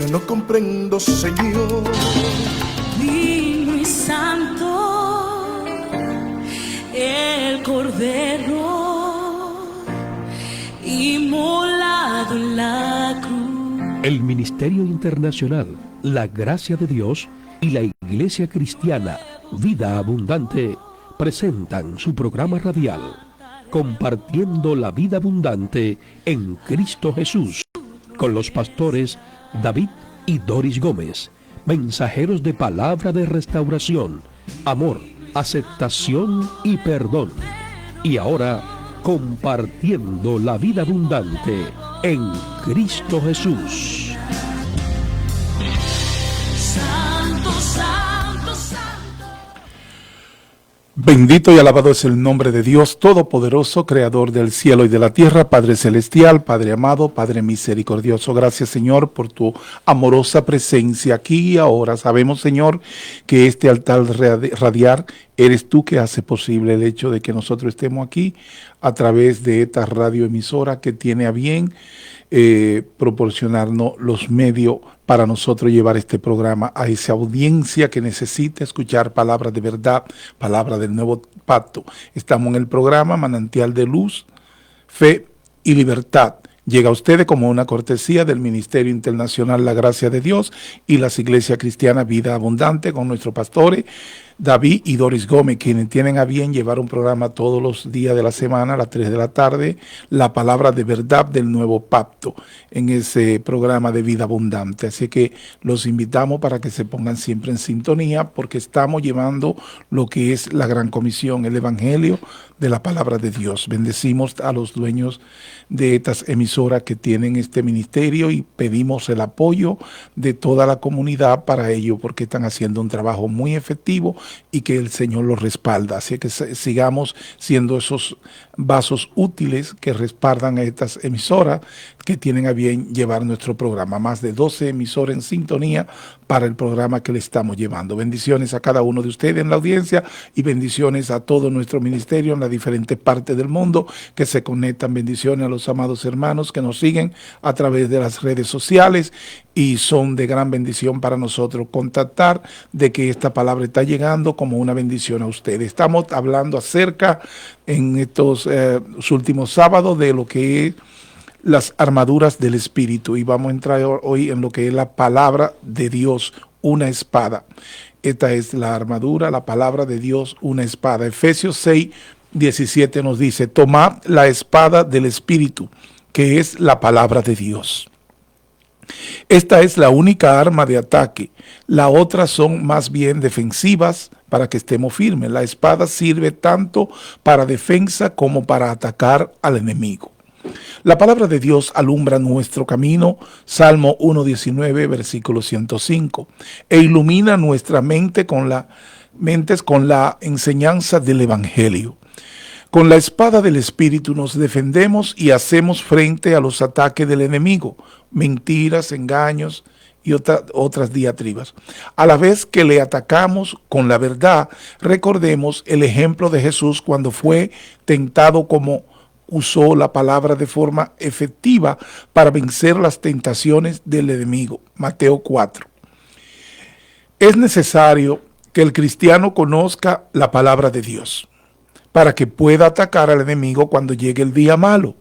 yo no comprendo, Señor. Digno y santo, el Cordero inmolado en la cruz. El Ministerio Internacional, la Gracia de Dios y la Iglesia Cristiana Vida Abundante presentan su programa radial, Compartiendo la Vida Abundante en Cristo Jesús, con los pastores David y Doris Gómez, mensajeros de palabra de restauración, amor, aceptación y perdón. Y ahora, compartiendo la vida abundante en Cristo Jesús. Santo, santo, santo. Bendito y alabado es el nombre de Dios Todopoderoso, Creador del cielo y de la tierra, Padre celestial, Padre amado, Padre misericordioso. Gracias, Señor, por tu amorosa presencia aquí y ahora. Sabemos, Señor, que este altar radial eres tú que hace posible el hecho de que nosotros estemos aquí a través de esta radioemisora que tiene a bien proporcionarnos los medios para nosotros llevar este programa a esa audiencia que necesita escuchar palabras de verdad, palabras del nuevo pacto. Estamos en el programa Manantial de Luz, Fe y Libertad. Llega a ustedes como una cortesía del Ministerio Internacional La Gracia de Dios y las Iglesias Cristianas Vida Abundante, con nuestros pastores David y Doris Gómez, quienes tienen a bien llevar un programa todos los días de la semana a las 3 de la tarde, la palabra de verdad del nuevo pacto, en ese programa de Vida Abundante. Así que los invitamos para que se pongan siempre en sintonía, porque estamos llevando lo que es la gran comisión, el evangelio de la palabra de Dios. Bendecimos a los dueños de estas emisoras que tienen este ministerio y pedimos el apoyo de toda la comunidad para ello, porque están haciendo un trabajo muy efectivo y que el Señor los respalda. Así que sigamos siendo esos vasos útiles que respaldan a estas emisoras que tienen a bien llevar nuestro programa. Más de 12 emisoras en sintonía para el programa que le estamos llevando. Bendiciones a cada uno de ustedes en la audiencia y bendiciones a todo nuestro ministerio en las diferentes partes del mundo que se conectan. Bendiciones a los amados hermanos que nos siguen a través de las redes sociales, y son de gran bendición para nosotros contactar de que esta palabra está llegando como una bendición a ustedes. Estamos hablando acerca en estos últimos sábados de lo que es las armaduras del Espíritu, y vamos a entrar hoy en lo que es la palabra de Dios, una espada. Esta es la armadura, la palabra de Dios, una espada. Efesios 6:17 nos dice: tomad la espada del Espíritu, que es la palabra de Dios. Esta es la única arma de ataque. Las otras son más bien defensivas para que estemos firmes. La espada sirve tanto para defensa como para atacar al enemigo. La palabra de Dios alumbra nuestro camino, Salmo 1:19, versículo 105, e ilumina nuestra mente mentes con la enseñanza del Evangelio. Con la espada del Espíritu nos defendemos y hacemos frente a los ataques del enemigo, mentiras, engaños y otras diatribas. A la vez que le atacamos con la verdad, recordemos el ejemplo de Jesús cuando fue tentado, como usó la palabra de forma efectiva para vencer las tentaciones del enemigo. Mateo 4. Es necesario que el cristiano conozca la palabra de Dios para que pueda atacar al enemigo cuando llegue el día malo.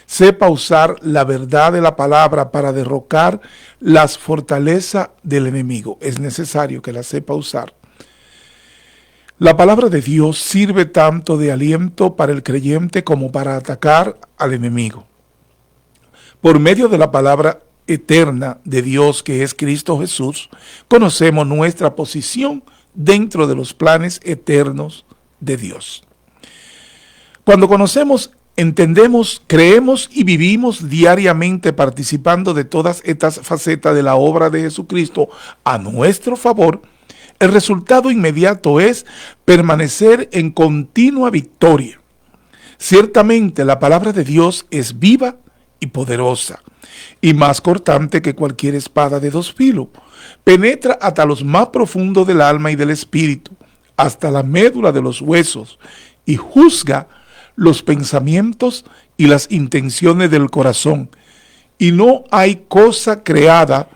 Sepa usar la verdad de la palabra para derrocar las fortalezas del enemigo. Es necesario que la sepa usar. La palabra de Dios sirve tanto de aliento para el creyente como para atacar al enemigo. Por medio de la palabra eterna de Dios, que es Cristo Jesús, conocemos nuestra posición dentro de los planes eternos de Dios. Cuando conocemos, entendemos, creemos y vivimos diariamente participando de todas estas facetas de la obra de Jesucristo a nuestro favor, el resultado inmediato es permanecer en continua victoria. Ciertamente la palabra de Dios es viva y poderosa, y más cortante que cualquier espada de dos filos. Penetra hasta los más profundos del alma y del espíritu, hasta la médula de los huesos, y juzga los pensamientos y las intenciones del corazón. Y no hay cosa creada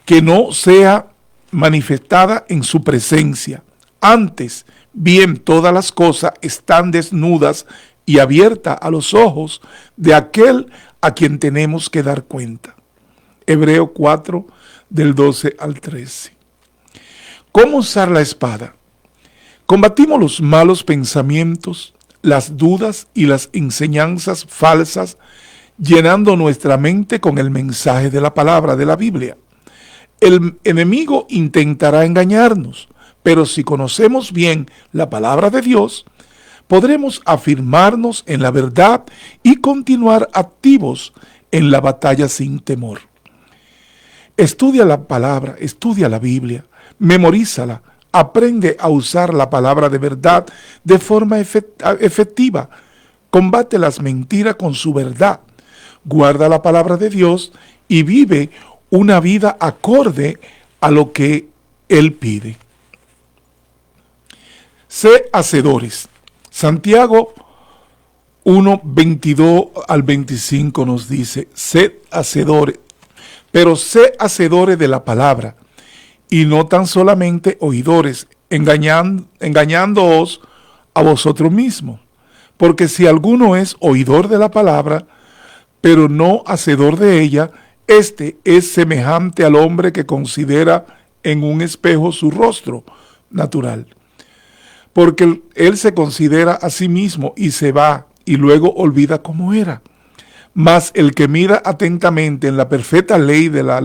que no sea manifestada en su presencia. Antes, bien, todas las cosas están desnudas y abiertas a los ojos de aquel a quien tenemos que dar cuenta. Hebreos 4, del 12 al 13. ¿Cómo usar la espada? Combatimos los malos pensamientos, las dudas y las enseñanzas falsas, llenando nuestra mente con el mensaje de la palabra de la Biblia. El enemigo intentará engañarnos, pero si conocemos bien la palabra de Dios, podremos afirmarnos en la verdad y continuar activos en la batalla sin temor. Estudia la palabra, estudia la Biblia, memorízala, aprende a usar la palabra de verdad de forma efectiva, combate las mentiras con su verdad, guarda la palabra de Dios y vive una vida acorde a lo que Él pide. Sé hacedores. Santiago 1, 22 al 25 nos dice, sed hacedores, pero sé hacedores de la palabra, y no tan solamente oidores, engañándoos a vosotros mismos. Porque si alguno es oidor de la palabra, pero no hacedor de ella, este es semejante al hombre que considera en un espejo su rostro natural. Porque él se considera a sí mismo y se va, y luego olvida cómo era. Mas el que mira atentamente en la perfecta ley de la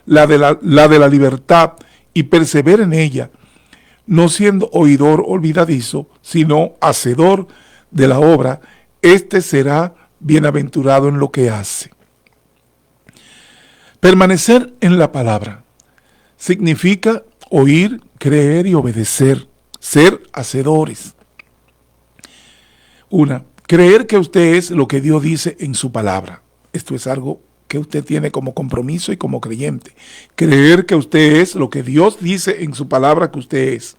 de la libertad y persevera en ella, no siendo oidor olvidadizo, sino hacedor de la obra, este será bienaventurado en lo que hace. Permanecer en la palabra significa oír, creer y obedecer, ser hacedores. Creer que usted es lo que Dios dice en su palabra. Esto es algo que usted tiene como compromiso y como creyente. Creer que usted es lo que Dios dice en su palabra que usted es.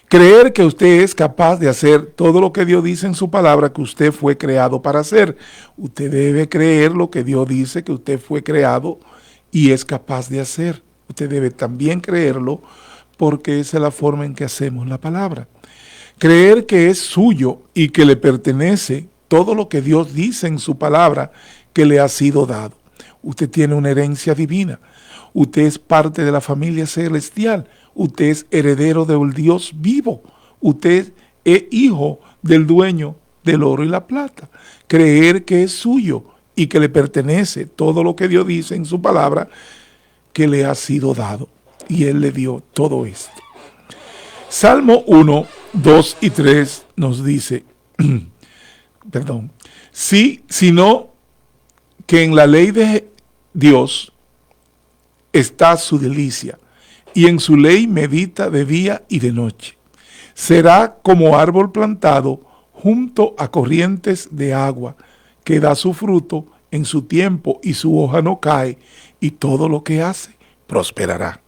Creer que usted es capaz de hacer todo lo que Dios dice en su palabra que usted fue creado para hacer. Usted debe creer lo que Dios dice que usted fue creado y es capaz de hacer. Usted debe también creerlo porque esa es la forma en que hacemos la palabra. Creer que es suyo y que le pertenece todo lo que Dios dice en su palabra que le ha sido dado. Usted tiene una herencia divina. Usted es parte de la familia celestial. Usted es heredero del Dios vivo. Usted es hijo del dueño del oro y la plata. Creer que es suyo y que le pertenece todo lo que Dios dice en su palabra que le ha sido dado. Y Él le dio todo esto. Salmo 1, 2 y 3 nos dice, sino que en la ley de Dios está su delicia, y en su ley medita de día y de noche. Será como árbol plantado junto a corrientes de agua, que da su fruto en su tiempo y su hoja no cae, y todo lo que hace prosperará.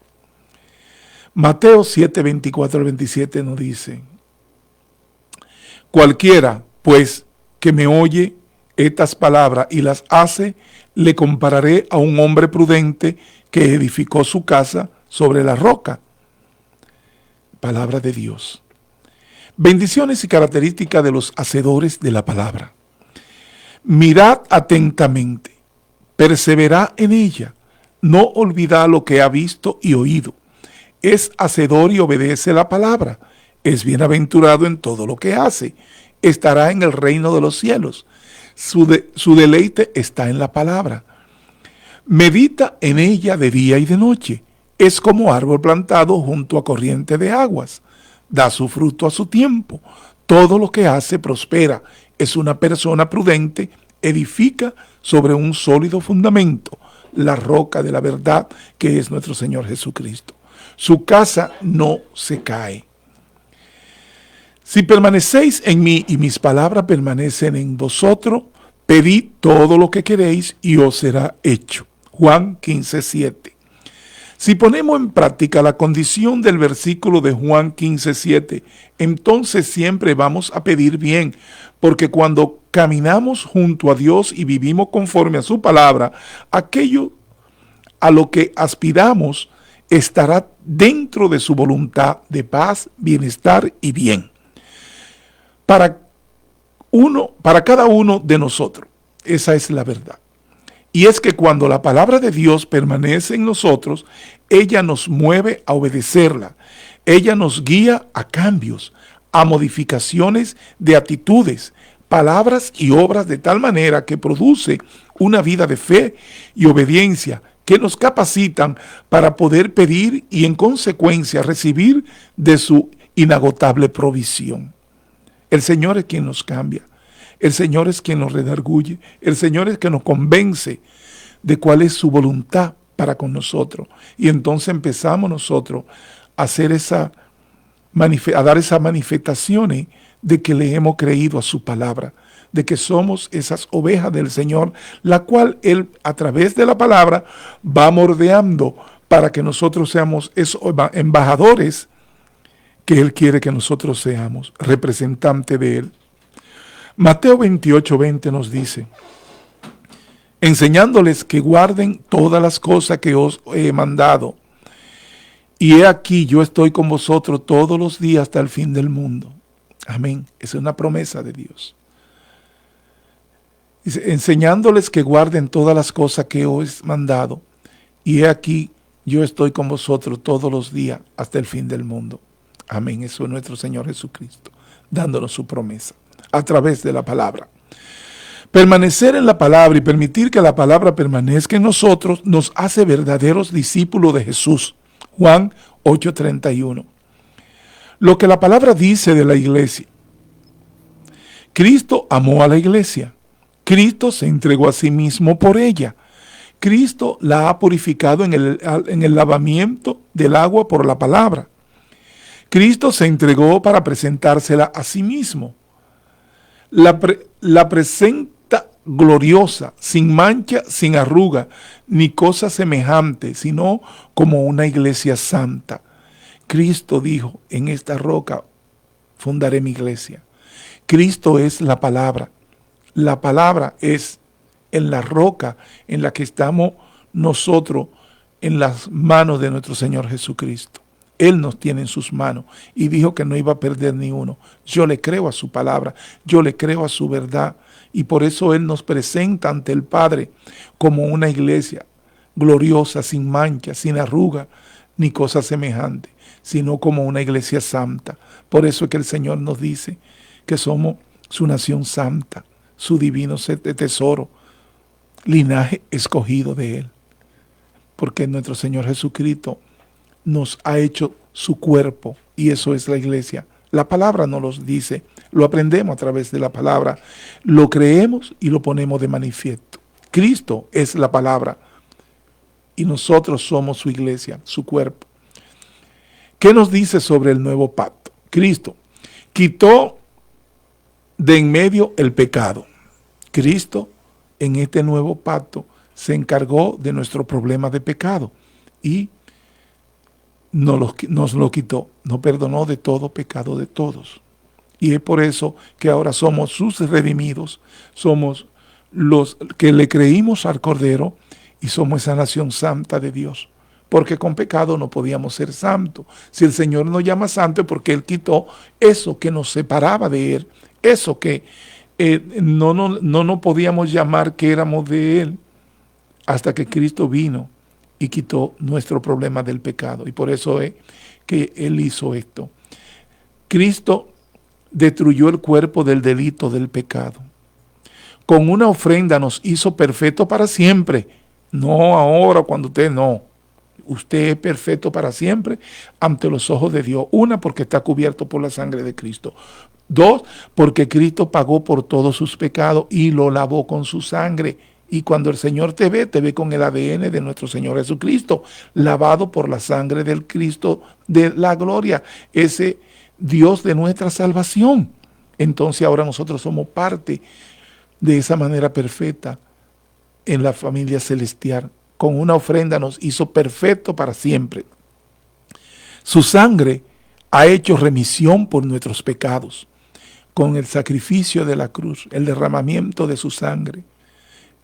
Mateo 7, 24 al 27 nos dice, cualquiera, pues, que me oye estas palabras y las hace, le compararé a un hombre prudente que edificó su casa sobre la roca. Palabra de Dios. Bendiciones y características de los hacedores de la palabra. Mirad atentamente, perseverad en ella, no olvidad lo que ha visto y oído. Es hacedor y obedece la palabra. Es bienaventurado en todo lo que hace. Estará en el reino de los cielos. Su deleite está en la palabra. Medita en ella de día y de noche. Es como árbol plantado junto a corriente de aguas. Da su fruto a su tiempo. Todo lo que hace prospera. Es una persona prudente. Edifica sobre un sólido fundamento. La roca de la verdad que es nuestro Señor Jesucristo. Su casa no se cae. Si permanecéis en mí y mis palabras permanecen en vosotros, pedid todo lo que queréis y os será hecho. Juan 15, 7. Si ponemos en práctica la condición del versículo de Juan 15, 7, entonces siempre vamos a pedir bien, porque cuando caminamos junto a Dios y vivimos conforme a su palabra, aquello a lo que aspiramos estará dentro de su voluntad de paz, bienestar y bien. Para cada uno de nosotros. Esa es la verdad. Y es que cuando la palabra de Dios permanece en nosotros, ella nos mueve a obedecerla. Ella nos guía a cambios, a modificaciones de actitudes, palabras y obras de tal manera que produce una vida de fe y obediencia que nos capacitan para poder pedir y en consecuencia recibir de su inagotable provisión. El Señor es quien nos cambia. El Señor es quien nos redarguye. El Señor es quien nos convence de cuál es su voluntad para con nosotros. Y entonces empezamos nosotros a dar esas manifestaciones de que le hemos creído a su palabra, de que somos esas ovejas del Señor, la cual Él a través de la palabra va moldeando para que nosotros seamos esos embajadores que Él quiere que nosotros seamos, representantes de Él. Mateo 28:20 nos dice, enseñándoles que guarden todas las cosas que os he mandado. Y he aquí, yo estoy con vosotros todos los días hasta el fin del mundo. Amén. Esa es una promesa de Dios. Dice, enseñándoles que guarden todas las cosas que os he mandado. Y he aquí, yo estoy con vosotros todos los días hasta el fin del mundo. Amén. Eso es nuestro Señor Jesucristo, dándonos su promesa a través de la palabra. Permanecer en la palabra y permitir que la palabra permanezca en nosotros nos hace verdaderos discípulos de Jesús. Juan 8:31. Lo que la palabra dice de la iglesia. Cristo amó a la iglesia. Cristo se entregó a sí mismo por ella. Cristo la ha purificado en el lavamiento del agua por la palabra. Cristo se entregó para presentársela a sí mismo. La presenta gloriosa, sin mancha, sin arruga, ni cosa semejante, sino como una iglesia santa. Cristo dijo, en esta roca fundaré mi iglesia. Cristo es la palabra. La palabra es en la roca en la que estamos nosotros en las manos de nuestro Señor Jesucristo. Él nos tiene en sus manos y dijo que no iba a perder ni uno. Yo le creo a su palabra, yo le creo a su verdad y por eso Él nos presenta ante el Padre como una iglesia gloriosa, sin mancha, sin arruga, ni cosa semejante, sino como una iglesia santa. Por eso es que el Señor nos dice que somos su nación santa, su divino tesoro, linaje escogido de Él. Porque nuestro Señor Jesucristo nos ha hecho su cuerpo y eso es la iglesia. La palabra nos lo dice, lo aprendemos a través de la palabra, lo creemos y lo ponemos de manifiesto. Cristo es la palabra y nosotros somos su iglesia, su cuerpo. ¿Qué nos dice sobre el nuevo pacto? Cristo quitó de en medio el pecado. Cristo en este nuevo pacto se encargó de nuestro problema de pecado y nos lo quitó, nos perdonó de todo pecado de todos. Y es por eso que ahora somos sus redimidos, somos los que le creímos al Cordero y somos esa nación santa de Dios. Porque con pecado no podíamos ser santos. Si el Señor nos llama santo es porque Él quitó eso que nos separaba de Él, eso que no nos podíamos llamar que éramos de Él hasta que Cristo vino y quitó nuestro problema del pecado. Y por eso es que Él hizo esto. Cristo destruyó el cuerpo del delito del pecado. Con una ofrenda nos hizo perfecto para siempre. No ahora cuando usted no. Usted es perfecto para siempre ante los ojos de Dios. Una, porque está cubierto por la sangre de Cristo. Dos, porque Cristo pagó por todos sus pecados y lo lavó con su sangre. Y cuando el Señor te ve con el ADN de nuestro Señor Jesucristo, lavado por la sangre del Cristo de la gloria, ese Dios de nuestra salvación. Entonces ahora nosotros somos parte de esa manera perfecta en la familia celestial. Con una ofrenda nos hizo perfecto para siempre. Su sangre ha hecho remisión por nuestros pecados. Con el sacrificio de la cruz, el derramamiento de su sangre,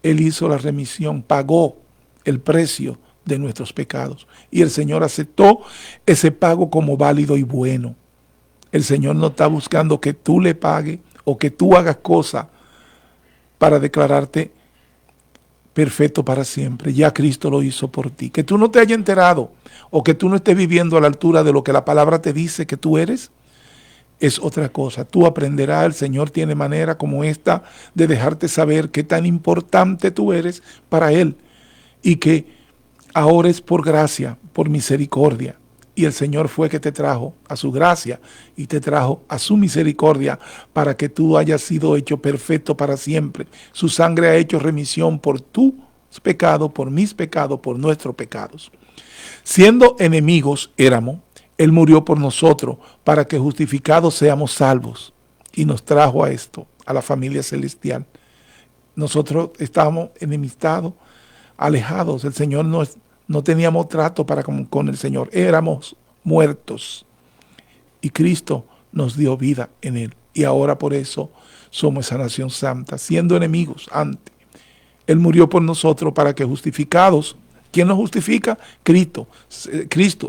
Él hizo la remisión, pagó el precio de nuestros pecados. Y el Señor aceptó ese pago como válido y bueno. El Señor no está buscando que tú le pagues o que tú hagas cosas para declararte perfecto para siempre. Ya Cristo lo hizo por ti. Que tú no te hayas enterado o que tú no estés viviendo a la altura de lo que la palabra te dice que tú eres, es otra cosa. Tú aprenderás, el Señor tiene manera como esta de dejarte saber qué tan importante tú eres para Él y que ahora es por gracia, por misericordia. Y el Señor fue que te trajo a su gracia y te trajo a su misericordia para que tú hayas sido hecho perfecto para siempre. Su sangre ha hecho remisión por tus pecados, por mis pecados, por nuestros pecados. Siendo enemigos éramos, Él murió por nosotros para que justificados seamos salvos. Y nos trajo a esto, a la familia celestial. Nosotros estábamos enemistados, alejados. El Señor no teníamos trato con el Señor. Éramos muertos. Y Cristo nos dio vida en Él. Y ahora por eso somos esa nación santa. Siendo enemigos antes, Él murió por nosotros para que justificados, ¿quién nos justifica? Cristo,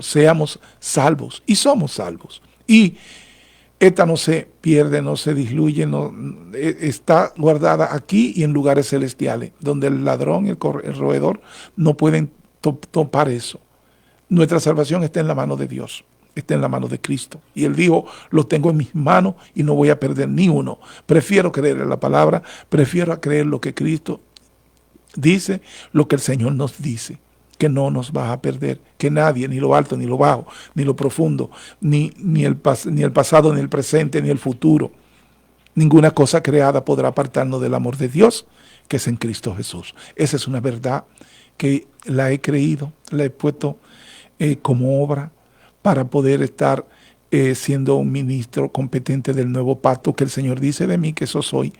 seamos salvos. Y somos salvos. Y esta no se pierde, no se disluye, está guardada aquí y en lugares celestiales, donde el ladrón y el roedor no pueden topar eso. Nuestra salvación está en la mano de Dios, está en la mano de Cristo. Y Él dijo, lo tengo en mis manos y no voy a perder ni uno. Prefiero creer en la palabra, prefiero creer lo que Cristo dice, lo que el Señor nos dice, que no nos va a perder, que nadie, ni lo alto, ni lo bajo, ni lo profundo, ni el pasado, ni el presente, ni el futuro, ninguna cosa creada podrá apartarnos del amor de Dios, que es en Cristo Jesús. Esa es una verdad que la he creído, la he puesto como obra para poder estar siendo un ministro competente del nuevo pacto que el Señor dice de mí que eso soy,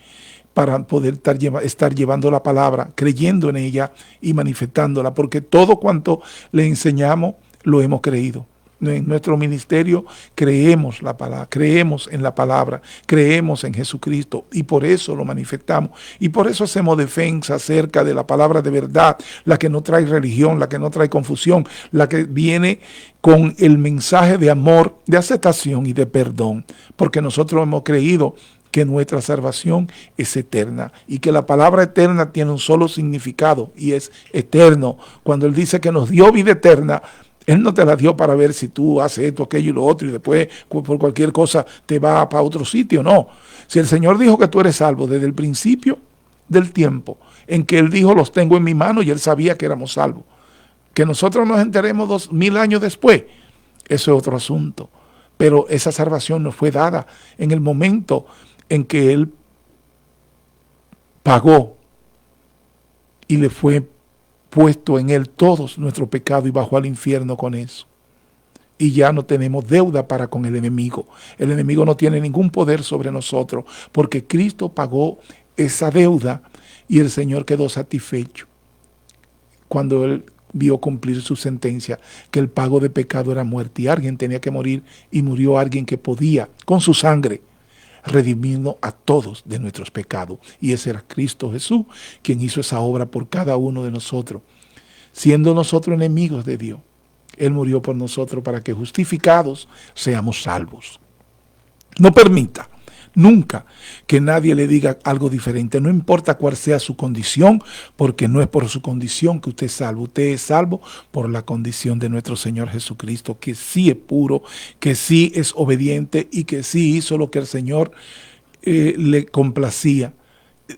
para poder estar llevando la palabra, creyendo en ella y manifestándola, porque todo cuanto le enseñamos lo hemos creído. En nuestro ministerio creemos la palabra, creemos en la palabra, creemos en Jesucristo y por eso lo manifestamos y por eso hacemos defensa acerca de la palabra de verdad, la que no trae religión, la que no trae confusión, la que viene con el mensaje de amor, de aceptación y de perdón, porque nosotros hemos creído que nuestra salvación es eterna y que la palabra eterna tiene un solo significado y es eterno. Cuando Él dice que nos dio vida eterna, Él no te la dio para ver si tú haces esto, aquello y lo otro y después por cualquier cosa te va para otro sitio, no. Si el Señor dijo que tú eres salvo desde el principio del tiempo, en que Él dijo los tengo en mi mano y Él sabía que éramos salvos, que nosotros nos enteremos 2000 años después, eso es otro asunto. Pero esa salvación nos fue dada en el momento en que Él pagó y le fue puesto en Él todos nuestros pecados y bajó al infierno con eso. Y ya no tenemos deuda para con el enemigo. El enemigo no tiene ningún poder sobre nosotros porque Cristo pagó esa deuda y el Señor quedó satisfecho cuando Él vio cumplir su sentencia, que el pago de pecado era muerte y alguien tenía que morir y murió alguien que podía con su sangre redimiendo a todos de nuestros pecados. Y ese era Cristo Jesús, quien hizo esa obra por cada uno de nosotros. Siendo nosotros enemigos de Dios, Él murió por nosotros para que justificados seamos salvos. No permita nunca que nadie le diga algo diferente, no importa cuál sea su condición, porque no es por su condición que usted es salvo. Usted es salvo por la condición de nuestro Señor Jesucristo, que sí es puro, que sí es obediente y que sí hizo lo que el Señor le complacía.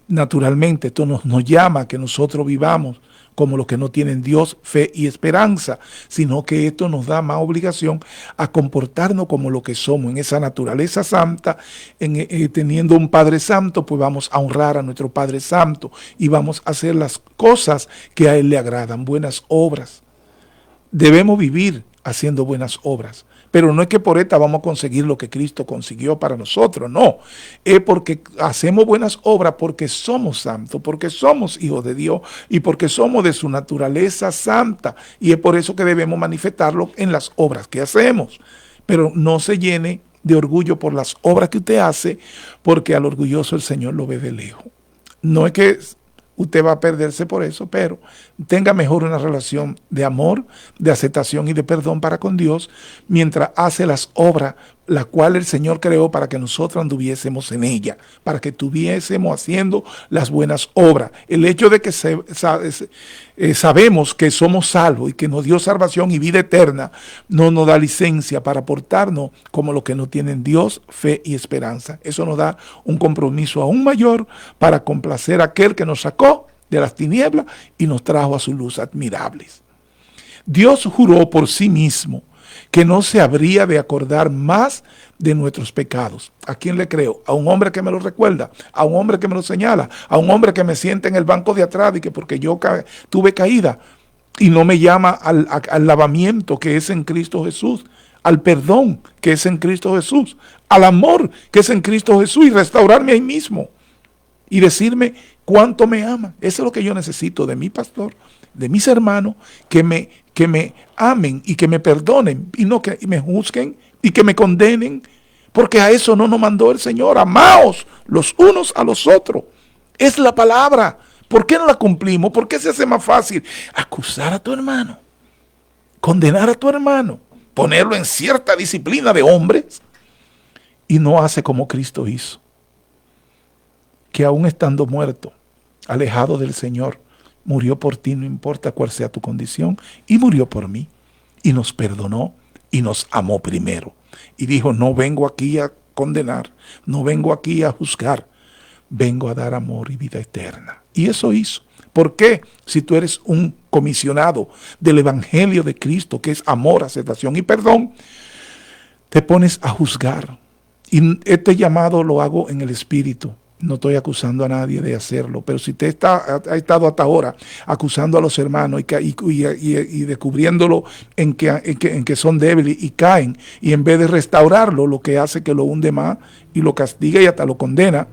Naturalmente, esto nos llama a que nosotros vivamos como los que no tienen Dios, fe y esperanza, sino que esto nos da más obligación a comportarnos como lo que somos, en esa naturaleza santa, teniendo un Padre Santo, pues vamos a honrar a nuestro Padre Santo y vamos a hacer las cosas que a Él le agradan, buenas obras. Debemos vivir haciendo buenas obras, pero no es que por esta vamos a conseguir lo que Cristo consiguió para nosotros, no. Es porque hacemos buenas obras porque somos santos, porque somos hijos de Dios y porque somos de su naturaleza santa. Y es por eso que debemos manifestarlo en las obras que hacemos. Pero no se llene de orgullo por las obras que usted hace, porque al orgulloso el Señor lo ve de lejos. No es que usted va a perderse por eso, pero tenga mejor una relación de amor, de aceptación y de perdón para con Dios, mientras hace las obras, las cuales el Señor creó para que nosotros anduviésemos en ella, para que estuviésemos haciendo las buenas obras. El hecho de que sabemos que somos salvos y que nos dio salvación y vida eterna, no nos da licencia para portarnos como los que no tienen Dios, fe y esperanza. Eso nos da un compromiso aún mayor para complacer a aquel que nos sacó de las tinieblas y nos trajo a su luz admirables. Dios juró por sí mismo que no se habría de acordar más de nuestros pecados. ¿A quién le creo? ¿A un hombre que me lo recuerda? ¿A un hombre que me lo señala? ¿A un hombre que me sienta en el banco de atrás y que porque yo tuve caída y no me llama al lavamiento que es en Cristo Jesús, al perdón que es en Cristo Jesús, al amor que es en Cristo Jesús y restaurarme ahí mismo y decirme cuánto me ama? Eso es lo que yo necesito de mi pastor, de mis hermanos, que me amen y que me perdonen y no que me juzguen y que me condenen, porque a eso no nos mandó el Señor. Amaos los unos a los otros. Es la palabra. ¿Por qué no la cumplimos? ¿Por qué se hace más fácil acusar a tu hermano, condenar a tu hermano, ponerlo en cierta disciplina de hombres y no hace como Cristo hizo? Que aún estando muerto, alejado del Señor, murió por ti, no importa cuál sea tu condición, y murió por mí, y nos perdonó, y nos amó primero. Y dijo, no vengo aquí a condenar, no vengo aquí a juzgar, vengo a dar amor y vida eterna. Y eso hizo. ¿Por qué? Si tú eres un comisionado del Evangelio de Cristo, que es amor, aceptación y perdón, te pones a juzgar. Y este llamado lo hago en el Espíritu. No estoy acusando a nadie de hacerlo, pero si usted ha estado hasta ahora acusando a los hermanos y descubriéndolo en que son débiles y caen, y en vez de restaurarlo, lo que hace que lo hunde más y lo castiga y hasta lo condena,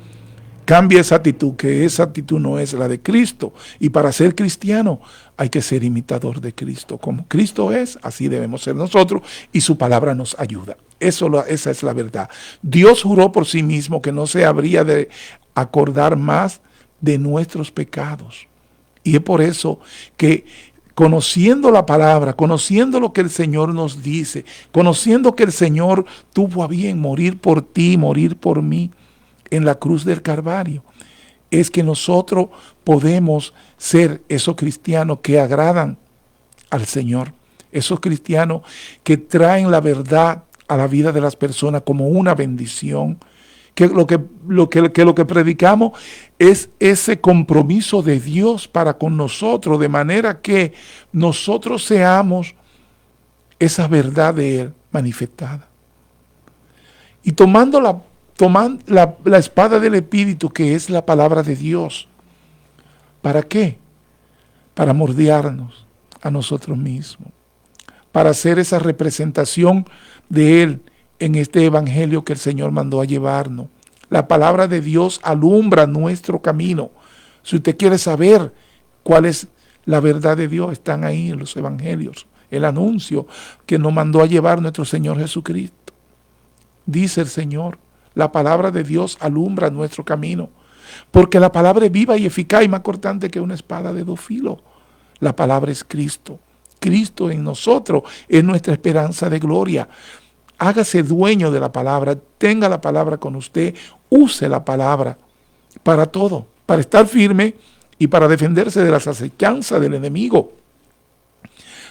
cambie esa actitud, que esa actitud no es la de Cristo. Y para ser cristiano hay que ser imitador de Cristo. Como Cristo es, así debemos ser nosotros, y su palabra nos ayuda. Esa es la verdad. Dios juró por sí mismo que no se habría de acordar más de nuestros pecados. Y es por eso que conociendo la palabra, conociendo lo que el Señor nos dice, conociendo que el Señor tuvo a bien morir por ti, morir por mí en la cruz del Calvario, es que nosotros podemos ser esos cristianos que agradan al Señor, esos cristianos que traen la verdad a la vida de las personas como una bendición, que lo que predicamos es ese compromiso de Dios para con nosotros, de manera que nosotros seamos esa verdad de Él manifestada. Y tomando la espada del Espíritu, que es la palabra de Dios. ¿Para qué? Para moldearnos a nosotros mismos, para hacer esa representación de Él en este evangelio que el Señor mandó a llevarnos. La palabra de Dios alumbra nuestro camino. Si usted quiere saber cuál es la verdad de Dios, están ahí en los evangelios, el anuncio que nos mandó a llevar nuestro Señor Jesucristo. Dice el Señor, la palabra de Dios alumbra nuestro camino, porque la palabra es viva y eficaz y más cortante que una espada de dos filos. La palabra es Cristo. Cristo en nosotros es nuestra esperanza de gloria. Hágase dueño de la palabra, tenga la palabra con usted, use la palabra para todo, para estar firme y para defenderse de las acechanzas del enemigo.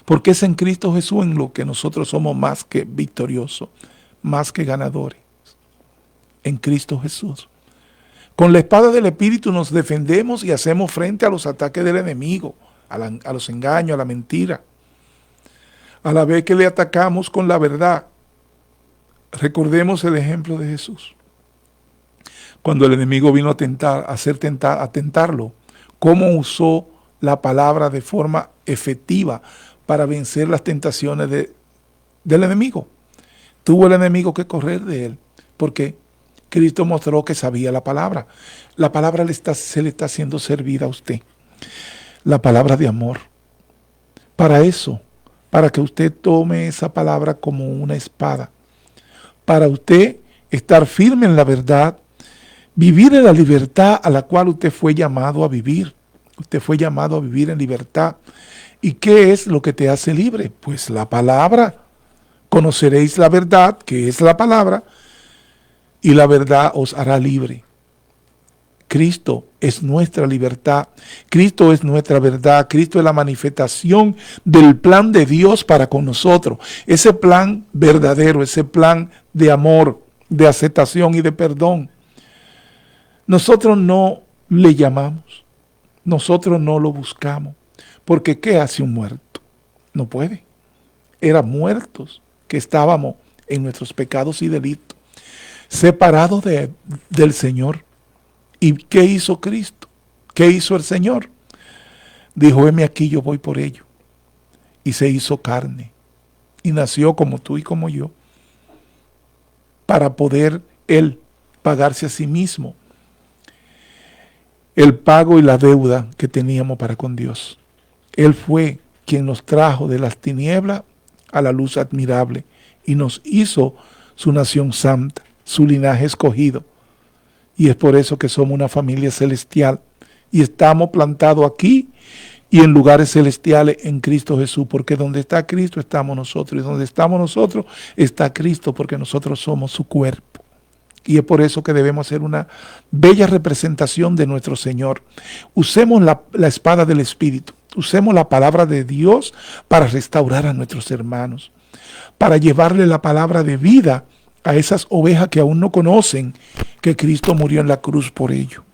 Porque es en Cristo Jesús en lo que nosotros somos más que victoriosos, más que ganadores. En Cristo Jesús. Con la espada del Espíritu nos defendemos y hacemos frente a los ataques del enemigo, a los engaños, a la mentira. A la vez que le atacamos con la verdad, recordemos el ejemplo de Jesús. Cuando el enemigo vino a tentarlo, cómo usó la palabra de forma efectiva para vencer las tentaciones del enemigo. Tuvo el enemigo que correr de él, porque Cristo mostró que sabía la palabra. La palabra se le está siendo servida a usted. La palabra de amor. Para eso, para que usted tome esa palabra como una espada. Para usted estar firme en la verdad, vivir en la libertad a la cual usted fue llamado a vivir. Usted fue llamado a vivir en libertad. ¿Y qué es lo que te hace libre? Pues la palabra. Conoceréis la verdad, que es la palabra, y la verdad os hará libre. Cristo es nuestra libertad, Cristo es nuestra verdad, Cristo es la manifestación del plan de Dios para con nosotros. Ese plan verdadero, ese plan de amor, de aceptación y de perdón. Nosotros no le llamamos, nosotros no lo buscamos, porque ¿qué hace un muerto? No puede. Eran muertos que estábamos en nuestros pecados y delitos, separados del Señor. ¿Y qué hizo Cristo? ¿Qué hizo el Señor? Dijo, heme aquí, yo voy por ello. Y se hizo carne. Y nació como tú y como yo, para poder Él pagarse a sí mismo el pago y la deuda que teníamos para con Dios. Él fue quien nos trajo de las tinieblas a la luz admirable y nos hizo su nación santa, su linaje escogido. Y es por eso que somos una familia celestial y estamos plantados aquí y en lugares celestiales en Cristo Jesús, porque donde está Cristo estamos nosotros, y donde estamos nosotros está Cristo, porque nosotros somos su cuerpo. Y es por eso que debemos hacer una bella representación de nuestro Señor. Usemos la espada del Espíritu, usemos la palabra de Dios para restaurar a nuestros hermanos, para llevarle la palabra de vida a esas ovejas que aún no conocen que Cristo murió en la cruz por ello,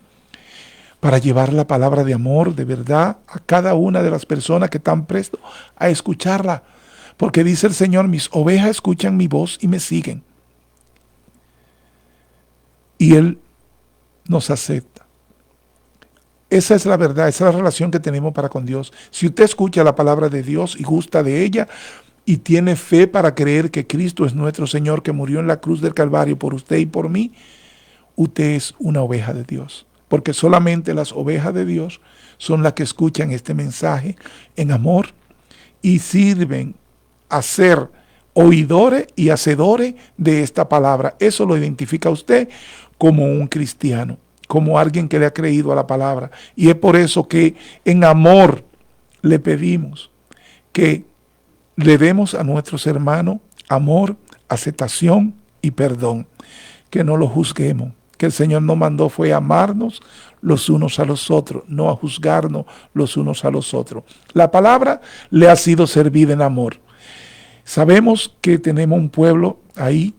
para llevar la palabra de amor, de verdad, a cada una de las personas que están prestos a escucharla, porque dice el Señor, mis ovejas escuchan mi voz y me siguen. Y Él nos acepta. Esa es la verdad, esa es la relación que tenemos para con Dios. Si usted escucha la palabra de Dios y gusta de ella, y tiene fe para creer que Cristo es nuestro Señor, que murió en la cruz del Calvario por usted y por mí, usted es una oveja de Dios. Porque solamente las ovejas de Dios son las que escuchan este mensaje en amor y sirven a ser oidores y hacedores de esta palabra. Eso lo identifica a usted como un cristiano, como alguien que le ha creído a la palabra. Y es por eso que en amor le pedimos que le demos a nuestros hermanos amor, aceptación y perdón. Que no lo juzguemos. Que el Señor nos mandó fue a amarnos los unos a los otros, no a juzgarnos los unos a los otros. La palabra le ha sido servida en amor. Sabemos que tenemos un pueblo ahí,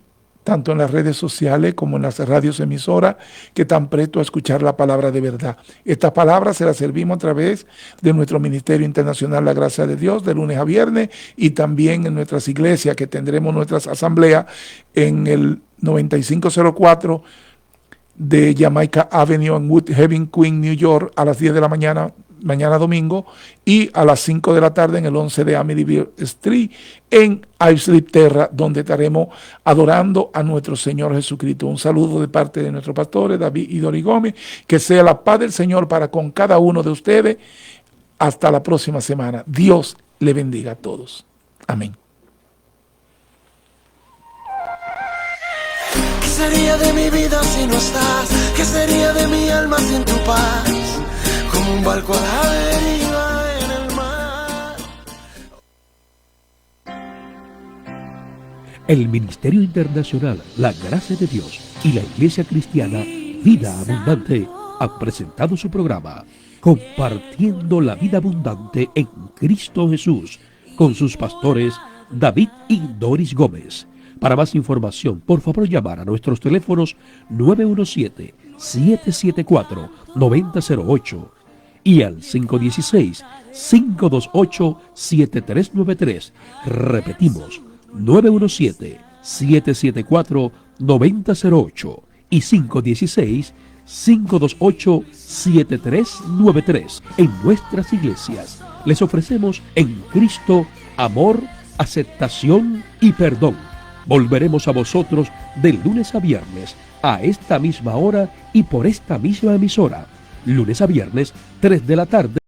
tanto en las redes sociales como en las radios emisoras, que están prestos a escuchar la palabra de verdad. Esta palabra se la servimos a través de nuestro Ministerio Internacional La Gracia de Dios, de lunes a viernes, y también en nuestras iglesias, que tendremos nuestras asambleas en el 9504 de Jamaica Avenue en Woodhaven, Queens, New York, a las 10 de la mañana domingo, y a las 5 de la tarde en el 11 de Amityville Street en Islip Terra, donde estaremos adorando a nuestro Señor Jesucristo. Un saludo de parte de nuestros pastores David y Dori Gómez. Que sea la paz del Señor para con cada uno de ustedes. Hasta la próxima semana. Dios le bendiga a todos. Amén. ¿Qué sería de mi vida si no estás? ¿Qué sería de mi alma sin tu paz? Como un barco a la deriva en el mar. El Ministerio Internacional La Gracia de Dios y la Iglesia Cristiana Vida Abundante han presentado su programa Compartiendo la Vida Abundante en Cristo Jesús, con sus pastores David y Doris Gómez. Para más información, por favor llamar a nuestros teléfonos 917-774-9008 y al 516-528-7393. Repetimos, 917-774-9008 y 516-528-7393. En nuestras iglesias les ofrecemos en Cristo amor, aceptación y perdón. Volveremos a vosotros de lunes a viernes a esta misma hora y por esta misma emisora. Lunes a viernes, 3 de la tarde.